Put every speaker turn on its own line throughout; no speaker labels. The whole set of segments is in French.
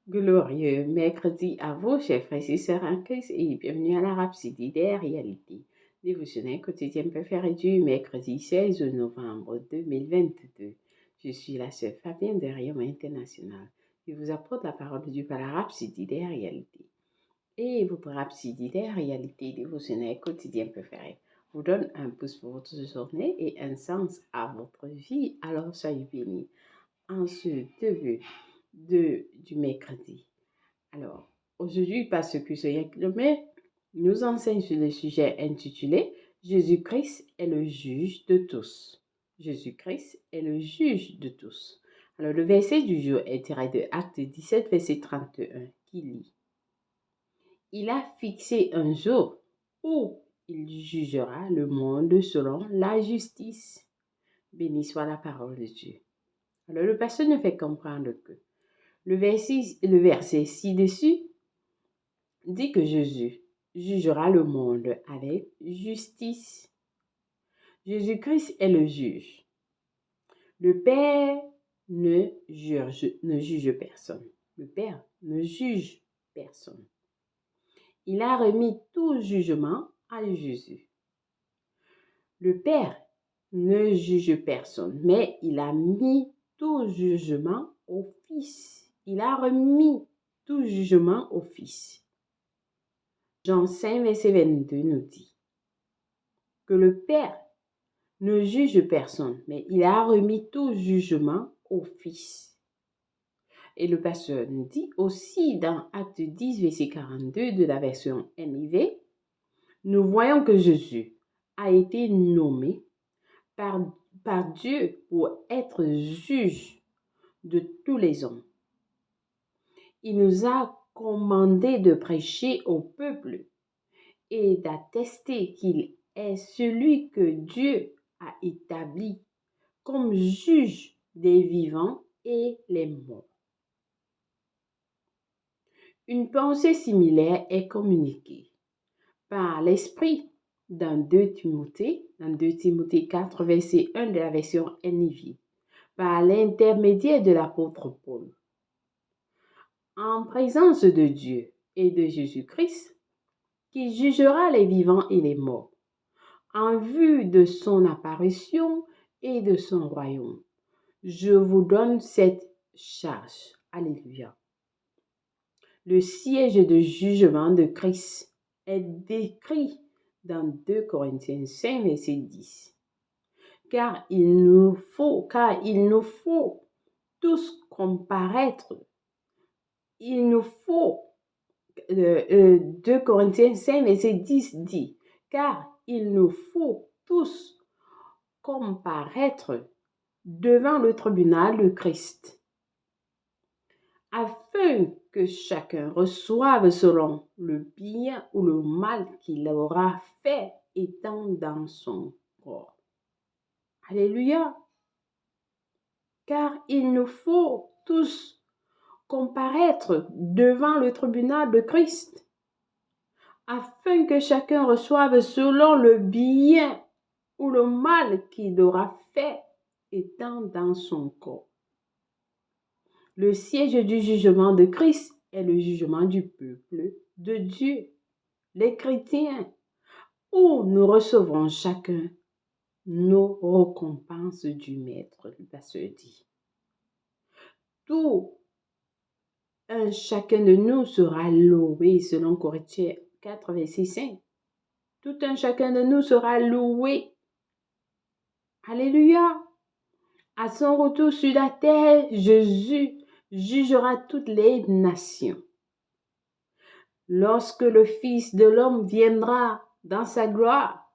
Glorieux mercredi à vous, chers frères et sœurs en Christ, et bienvenue à la Rhapsodie des réalités. Dévotionnel quotidien préféré du mercredi 16 novembre 2022. Je suis la sœur Fabienne de Rayonnement International. Je vous apporte la parole de Dieu par la Rhapsodie des réalités. Et votre Rhapsodie des réalités dévotionnel quotidien préféré vous donne un pouce pour votre journée et un sens à votre vie. Alors soyez bénis en ce début du mercredi. Alors, aujourd'hui, parce que ce mais nous enseigne sur le sujet intitulé Jésus-Christ est le juge de tous. Jésus-Christ est le juge de tous. Alors, le verset du jour est tiré de Acte 17, verset 31, qui lit: Il a fixé un jour où il jugera le monde selon la justice. Béni soit la parole de Dieu. Alors, le pasteur nous fait comprendre que le verset ci-dessus dit que Jésus jugera le monde avec justice. Jésus-Christ est le juge. Le Père ne juge personne. Le Père ne juge personne. Il a remis tout jugement à Jésus. Le Père ne juge personne, mais il a mis tout jugement au Fils. Il a remis tout jugement au Fils. Jean 5, verset 22 nous dit que le Père ne juge personne, mais il a remis tout jugement au Fils. Et le pasteur nous dit aussi dans Acte 10, verset 42 de la version NIV, nous voyons que Jésus a été nommé par Dieu pour être juge de tous les hommes. Il nous a commandé de prêcher au peuple et d'attester qu'il est celui que Dieu a établi comme juge des vivants et les morts. Une pensée similaire est communiquée par l'Esprit dans 2 Timothée 4, verset 1 de la version NIV, par l'intermédiaire de l'apôtre Paul. En présence de Dieu et de Jésus-Christ, qui jugera les vivants et les morts, en vue de son apparition et de son royaume. Je vous donne cette charge. Alléluia. Le siège de jugement de Christ est décrit dans 2 Corinthiens 5, verset 10. Car il nous faut tous comparaître. Il nous faut, 2 Corinthiens 5, verset 10 dit, car il nous faut tous comparaître devant le tribunal de Christ, afin que chacun reçoive selon le bien ou le mal qu'il aura fait étant dans son corps. Alléluia. Car il nous faut tous comparaître devant le tribunal de Christ, afin que chacun reçoive selon le bien ou le mal qu'il aura fait étant dans son corps. Le siège du jugement de Christ est le jugement du peuple de Dieu, les chrétiens, où nous recevrons chacun nos récompenses du Maître, le pasteur dit. Tout un chacun de nous sera loué, selon Corinthiens 4, verset 5. Tout un chacun de nous sera loué. Alléluia. À son retour sur la terre, Jésus jugera toutes les nations. Lorsque le Fils de l'homme viendra dans sa gloire,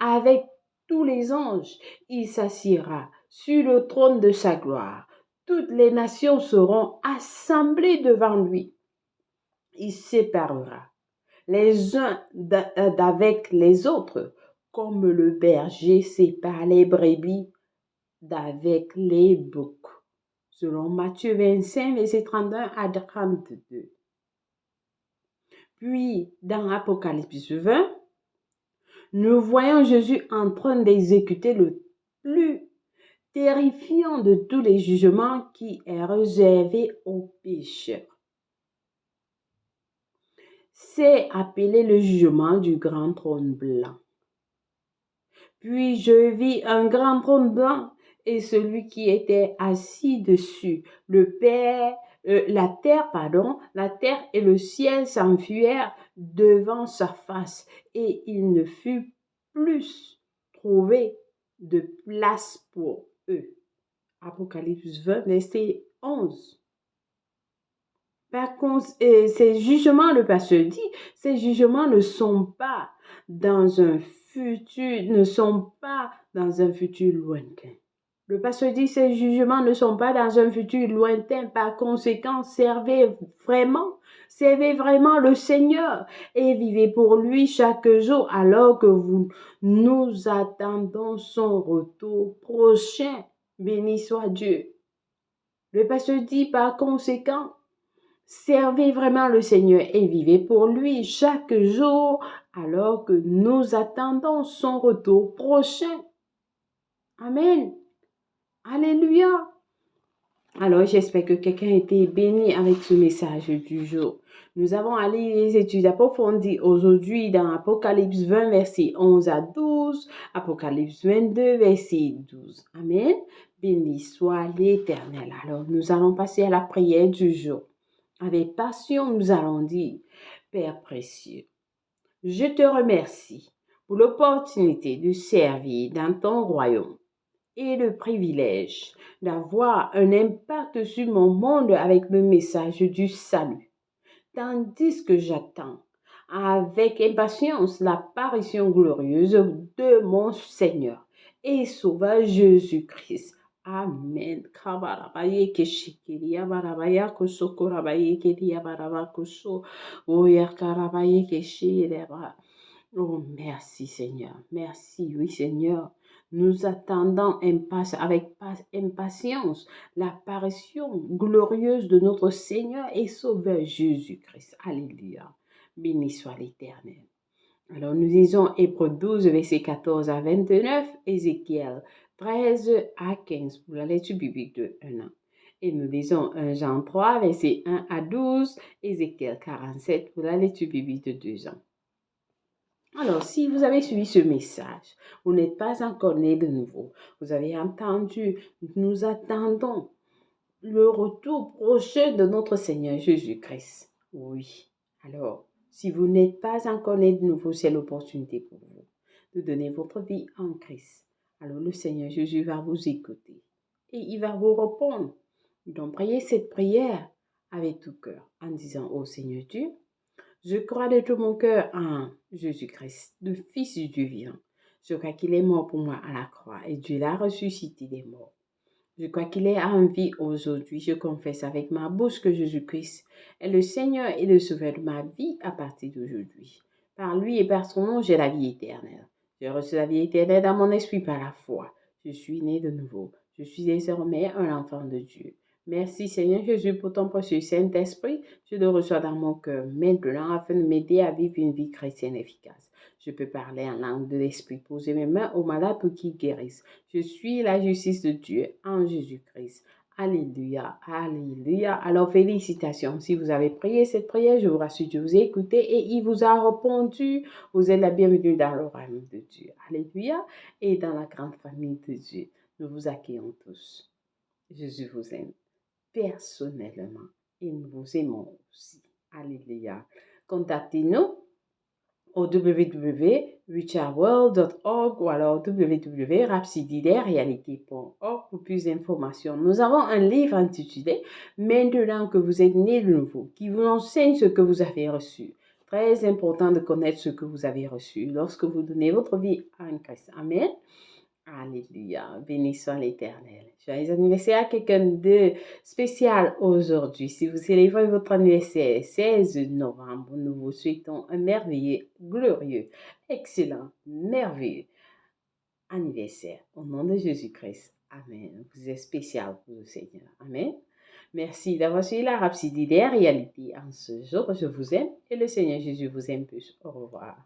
avec tous les anges, il s'assiera sur le trône de sa gloire. Toutes les nations seront assemblées devant lui. Il séparera les uns d'avec les autres, comme le berger sépare les brebis d'avec les boucs. Selon Matthieu 25, verset 31 à 32. Puis, dans Apocalypse 20, nous voyons Jésus en train d'exécuter le plus terrifiant de tous les jugements qui est réservé aux pécheurs. C'est appelé le jugement du grand trône blanc. Puis je vis un grand trône blanc et celui qui était assis dessus. La terre et le ciel s'enfuirent devant sa face et il ne fut plus trouvé de place pour eux. Apocalypse 20, verset 11. Par contre, ces jugements, le pasteur dit, ces jugements ne sont pas dans un futur lointain. Le pasteur dit, ces jugements ne sont pas dans un futur lointain. Par conséquent, servez vraiment le Seigneur et vivez pour lui chaque jour alors que nous attendons son retour prochain. Béni soit Dieu. Le pasteur dit, par conséquent, servez vraiment le Seigneur et vivez pour lui chaque jour alors que nous attendons son retour prochain. Amen. Alléluia. Alors, j'espère que quelqu'un a été béni avec ce message du jour. Nous avons allé les études approfondies aujourd'hui dans Apocalypse 20, verset 11 à 12, Apocalypse 22, verset 12. Amen. Béni soit l'Éternel. Alors, nous allons passer à la prière du jour. Avec passion, nous allons dire, Père précieux, je te remercie pour l'opportunité de servir dans ton royaume et le privilège d'avoir un impact sur mon monde avec le message du salut, tandis que j'attends avec impatience l'apparition glorieuse de mon Seigneur et Sauveur Jésus-Christ. Amen. Kabarabaye keshikiria barabaya kusokorabaye kedia baraba kuso. Oya karabaye keshireba. Oh, merci Seigneur. Merci, oui Seigneur. Nous attendons avec impatience l'apparition glorieuse de notre Seigneur et Sauveur Jésus-Christ. Alléluia. Béni soit l'Éternel. Alors nous lisons Hébreux 12, verset 14 à 29, Ézéchiel 13 à 15 pour la lecture biblique de 1 an. Et nous lisons 1 Jean 3, verset 1 à 12, Ézéchiel 47 pour la lecture biblique de 2 ans. Alors, si vous avez suivi ce message, vous n'êtes pas encore né de nouveau. Vous avez entendu, nous attendons le retour prochain de notre Seigneur Jésus-Christ. Oui. Alors, si vous n'êtes pas encore né de nouveau, c'est l'opportunité pour vous de donner votre vie en Christ. Alors, le Seigneur Jésus va vous écouter et il va vous répondre. Donc, priez cette prière avec tout cœur en disant, ô Seigneur Dieu, je crois de tout mon cœur en Jésus-Christ, le Fils du Dieu vivant. Je crois qu'il est mort pour moi à la croix et Dieu l'a ressuscité des morts. Je crois qu'il est en vie aujourd'hui. Je confesse avec ma bouche que Jésus-Christ est le Seigneur et le Sauveur de ma vie à partir d'aujourd'hui. Par lui et par son nom, j'ai la vie éternelle. J'ai reçu la vie éternelle dans mon esprit par la foi. Je suis né de nouveau. Je suis désormais un enfant de Dieu. Merci Seigneur Jésus pour ton précieux Saint-Esprit. Je le reçois dans mon cœur maintenant afin de m'aider à vivre une vie chrétienne efficace. Je peux parler en langue de l'Esprit, poser mes mains aux malades pour qu'ils guérissent. Je suis la justice de Dieu en Jésus-Christ. Alléluia, alléluia. Alors félicitations. Si vous avez prié cette prière, je vous rassure, Dieu vous a écouté et il vous a répondu. Vous êtes la bienvenue dans le royaume de Dieu. Alléluia. Et dans la grande famille de Dieu, nous vous accueillons tous. Jésus vous aime personnellement et nous vous aimons aussi. Alléluia. Contactez-nous au www.richardworld.org ou alors www.rhapsodiedererealité.org pour plus d'informations. Nous avons un livre intitulé « Maintenant que vous êtes né de nouveau » qui vous enseigne ce que vous avez reçu. Très important de connaître ce que vous avez reçu lorsque vous donnez votre vie à un Christ. Amen. Alléluia, béni soit l'Éternel. Joyeux anniversaire à quelqu'un de spécial aujourd'hui. Si vous célébrez votre anniversaire 16 novembre, nous vous souhaitons un merveilleux, glorieux, excellent, merveilleux anniversaire. Au nom de Jésus-Christ. Amen. Vous êtes spécial pour le Seigneur. Amen. Merci d'avoir suivi la Rhapsodie des réalités en ce jour. Je vous aime et le Seigneur Jésus vous aime plus. Au revoir.